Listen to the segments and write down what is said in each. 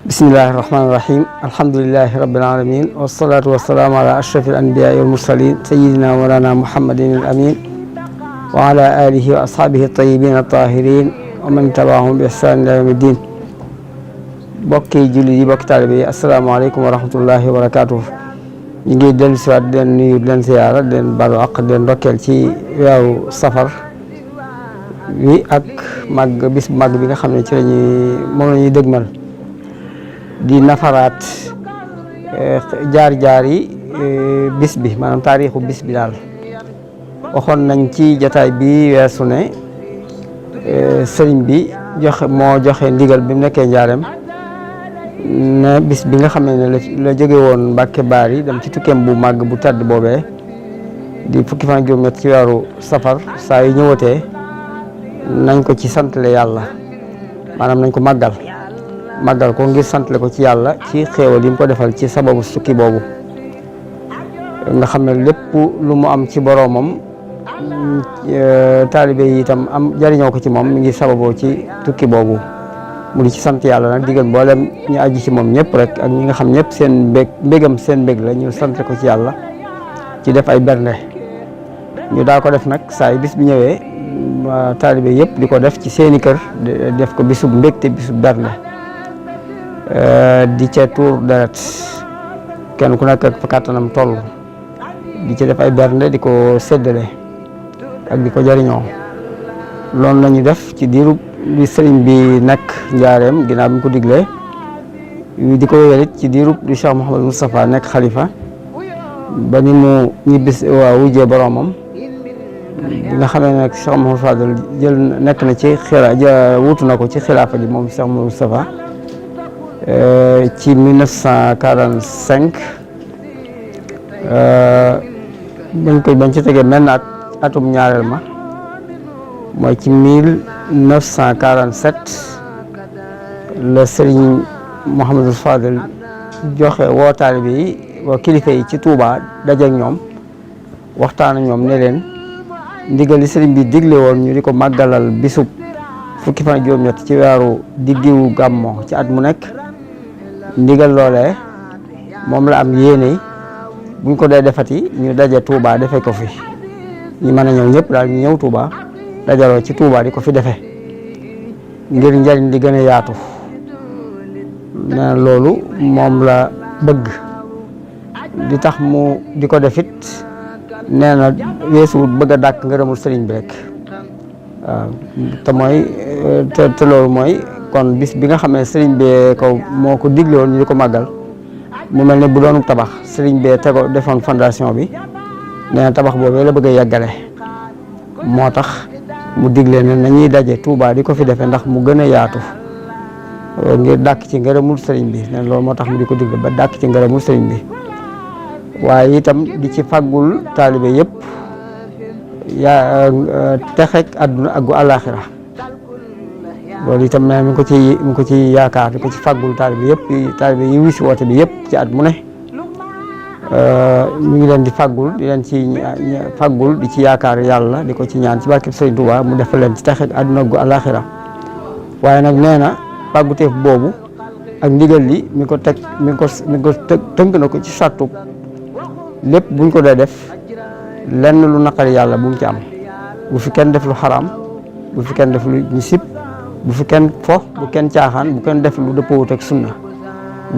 bismillahi rahmaani rahim alhamdulilahi rabbil alamin wasalaatu wasalaamu ala ashraf al anbiyaai wal mursalin sayidina walana muhammadin al amin wa ala alihi wa ashaabihi tayyibin tahirin wa man tabaahum bi ihsan ila yawmi din. bokki julli yi bokki taalibe yi asalaamaaleykum wa rahmatullahi wa barakatuh. ñu ngi dellu si waat di leen nuyu di leen ziyaara di leen balu ak di leen ndokkeel ci weeru safar wi ak màgg bis bu màgg bi nga xam ne ci moom la ñuy dëgmal di nafaraat jaar-jaar yi bis bi maanaam taarixu bis bi daal. waxoon nañ ci jataay bi weesu ne sëriñ bi moo joxe ndigal bi mu nekkee njaareem ne bis bi nga xam ne la jóge woon Mbàkke Baari dem ci tukkeem bu màgg bu tedd boobee di fukki fan juróom-ñett ci weeru safar saa yu ñëwatee nañ ko ci santle yàlla maanaam nañ ko màggal ko ngir santle ko ci yàlla ci xéewal yi mu ko defal ci sababu sukki boobu nga xam ne lépp lu mu am ci boroomam taalibe yi itam am jariñoo ko ci moom mi ngi sababoo ci tukki boobu mu di ci sant yàlla nag digal mboolem ñu aji ci moom ñëpp rek ak ñi nga xam ñëpp seen mbégam seen mbég la ñu santle ko ci yàlla ci def ay bernde ñu daa ko def nag saa yu bis bi ñëwee taalibe yëpp di ko def ci seeni kër def ko bisub mbégte bisub bernde di ca tuur deret kenn ku nekk ak fa kàttanam toll di ca def ay bernde di ko séddale ak di ko jariñoo loolu la ñu def ci diirub li sëriñ bi nekk njaareem ginnaaw bi mu ko diglee di ko wéyalit ci diirub di Cheikh Mouhamadou Moustapha nekk xalifa ba ni mu ñibbis wujjee boroomam bi nga xamee ne nag Cheikh Mouhamadou Fadel nekk na ci wutu na ko ci xilaafa ji moom Cheikh Mouhamadou Moustapha ci 1945 bañ ci tegee mel na atum ñaareel ma mooy ci 1947 la Serigne Mouhamadou Fadel joxe woo taalibe yi woo kilifa yi ci Touba dajeek ñoom waxtaan ak ñoom ne leen ndigal li Serigne bi digle woon ñu di ko màggalal bisub fukki fan ak juróom-ñett ci weeru diggiwu gàmmo ci at mu nekk ndigal loolee moom la am yéene buñ ko dee defati ñu daje Touba defee ko fi ñu mën a ñëw ñëpp daal ñu ñëw Touba dajaloo ci Touba di ko fi defee ngir njariñ li gën a yaatu nee na loolu moom la bëgg di tax mu di ko defit nee na weesuwut bëgg a dàkk ngërëmul sëriñ bi rek waaw te mooy te loolu mooy kon bis bi nga xam ne sëriñ bee ko moo ko digle woon ñu di ko màggal mu mel ne bu doonu tabax sëriñ bee tego defoon fondation bi nee na tabax boobee la bëgg a yeggale moo tax mu digle ne nañuy daje Touba di ko fi defee ndax mu gën a yaatu ngir dàkk ci ngërëmul sëriñ bi nee loolu moo tax mu di ko digle ba dàkk ci ngërëmul sëriñ bi waaye itam di ci faggul taalibe yëpp texek àdduna ak gu àllaaxira loolu itam nee mi ngi ko ci yaakaar di ko ci faggul taalibe yëpp taalibe yi wisi woote bi yëpp ci at mu ne ñu ngi leen di faggul di leen ci faggul di ci yaakaar yàlla di ko ci ñaan ci barkeb Sëriñ Tuubaa mu defal leen ci texek àdduna gu àllaaxira waaye nag nee na fagguteef boobu ak ndigal li mi ko tënk na ko ci sàttu lépp buñ ko dee def lenn lu naqari yàlla bu mu ci am bu fi kenn def lu xaraam bu fi kenn def lu ñu sib bu fi kenn bu kenn caaxaan bu kenn def lu dëppoowut ak sunna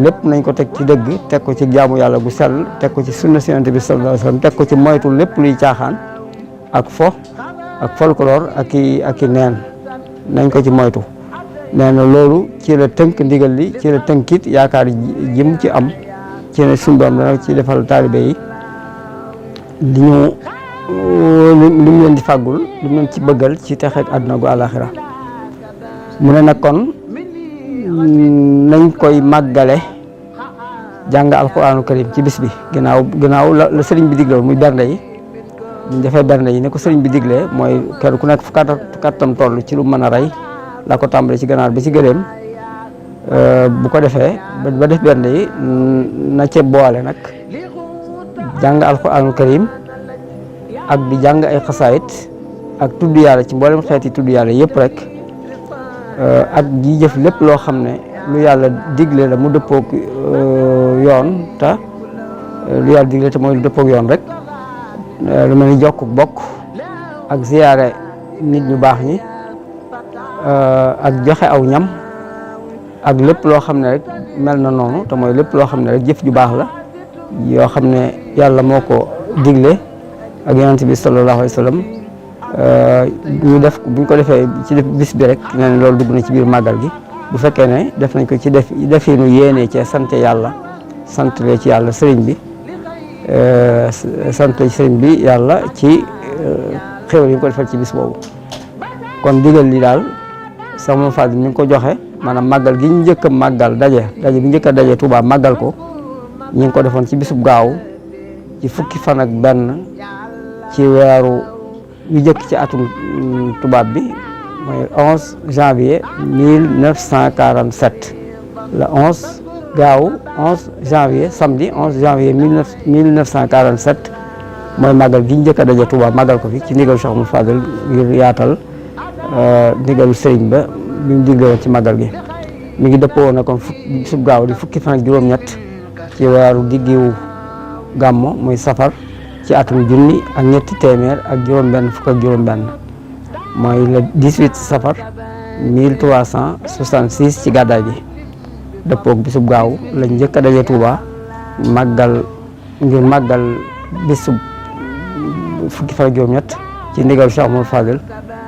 lépp nañ ko teg ci dëgg teg ko ci jaamu yàlla gu sell teg ko ci sunna si Yonent bi sallallahu alayhi wasallam teg ko ci moytu lépp luy caaxaan ak ak folklore ak i neen nañ ko ci moytu nee na loolu ci la tënk ndigal li ci la tënkit yaakaar jim ci am ci ne suñu doom dana ci defal taalibe yi li mu leen di fàggul li mu leen ci bëggal ci texeeg àdduna gu àllaaxira mu ne nag kon nañ koy màggale jàng alquraanu karim ci bis bi ginnaaw la sëriñ bi diglee muy bernde yi ñu defee bernde yi ne ko sëriñ bi diglee mooy kenn ku nekk fu kàttam toll ci lu mën a rey la ko tàmbale ci ganaar ba ci gëléem bu ko defee ba def bernde yi na ca boole nag jàng alquraanu karim ak di jàng ay xasaayit ak tudd yàlla ci mboolem xeeti tudd yàlla yëpp rek ak ji jëf lépp loo xam ne lu yàlla digle la mu dëppoog yoon te lu yàlla digle te mooy lu dëppoog yoon rek lu mel ni jokk bokk ak ziyaare nit ñu baax ñi ak joxe aw ñam ak lépp loo xam ne rek mel na noonu te mooy lépp loo xam ne rek jëf ju baax la yoo xam ne yàlla moo ko digle ak yonent bi sallallahu alayhi wa sallam ñu def buñ ko defee ci bis bi rek nee na loolu dugg na ci biir màggal gi bu fekkee ne def nañ ko ci definu yéene ci sant yàlla santle ci yàlla sëriñ bi santle ci sëriñ bi yàlla ci xéwal yi ñu ko defal ci bis boobu kon digal li daal sama Fadil mi ngi ko joxe maanaam màggal gi ñu njëkk a màggal daje bi njëkk a daje Touba màggal ko ñu ngi ko defoon ci bisub gaaw ci fukki fan ak benn ci weeru yu njëkk ci atum tubaab bi mooy 11 janvier 1947 le 11 gaaw 11 janvier samedi 11 janvier 1947 mooy màggal gi ñu njëkk a daje Touba màggal ko fi ci ndigal Cheikh Mouhamadou Fadel ngir yaatal ndigalu sëriñ ba bi mu digle woon ci màggal gi mi ngi dëppoo woon na kon bisub gaaw di fukki fan ak juróom-ñett ci weeru diggiwu gàmmo muy safar ci atum junni ak ñetti téeméer ak juróom-benn fukk ak juróom-benn mooy le 18 safar 1366 ci gàddaay gi dëppoog bisub gaaw lañ njëkk a daje Touba màggal ngir màggal bisub fukki fan ak juróom-ñett ci ndigal Cheikh Mouhamadou Fadel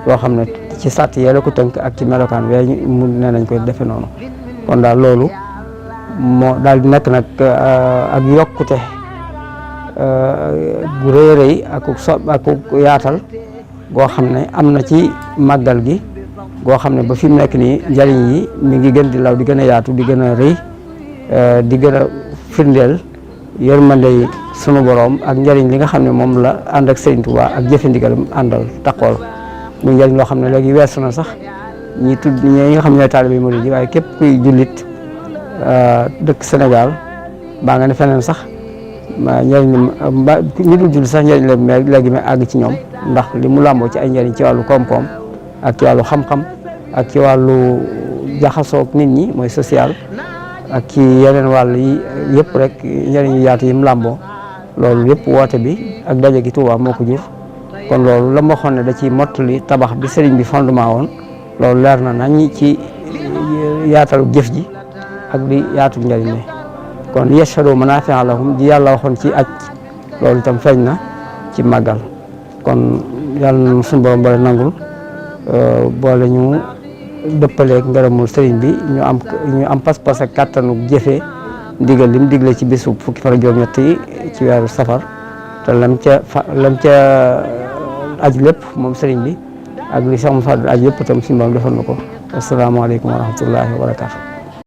yoo xam ne ci sàtt yee la ko tënk ak ci melokaan wee mu ne nañ koy defe noonu kon daal loolu moo daal di nekk nag ak yokkute gu rëy rëy ak yaatal goo xam ne am na ci màggal gi goo xam ne ba fi mu nekk nii njariñ yi mi ngi gën di law di gën a yaatu di gën a rëy di gën a firndeel yërmande yi sunu boroom ak njariñ li nga xam ne moom la ànd ak Sëriñ Tuubaa ak jëfe ndigalam àndal taqool muy njariñ loo xam ne léegi weesu na sax ñi nga xam ne ñooy taalibe murid yi waaye képp kuy jullit dëkk Sénégal baa nga ne feneen sax njariñ ñi dul jullit sax njariñ la léegi ma àgg ci ñoom ndax li mu làmboo ci ay njariñ ci wàllu koom-koom ak ci wàllu xam-xam ak ci wàllu jaxasoog nit ñi mooy social ak ci yeneen wàll yi yëpp rek njariñ yu yaatu yi mu làmboo loolu yëpp woote bi ak daje gi Touba moo ko jur kon loolu la ma waxoon ne da ci mottali tabax bi sëriñ bi fondement woon loolu leer na nañ ci yaatalu jëf ji ak di yaatu njariñ li kon yashhadu manaafi'a lahum di yàlla waxoon ci aj loolu itam feeñ na ci màggal kon yàlla na suñu borom boole nangul boole ñu dëppaleeg ngërëmul sëriñ bi ñu am pas-pas ak kàttanu jëfee ndigal li mu digle ci bisu fukki fan ak juróom-ñett yi ci weeru safar te lam ca aj lépp moom sëriñ bi ak li Cheikh Mouhamadou Fadel aj lépp itam suñu borom defal na ko asalaamaaleykum wa rahmatullahi wa barakatu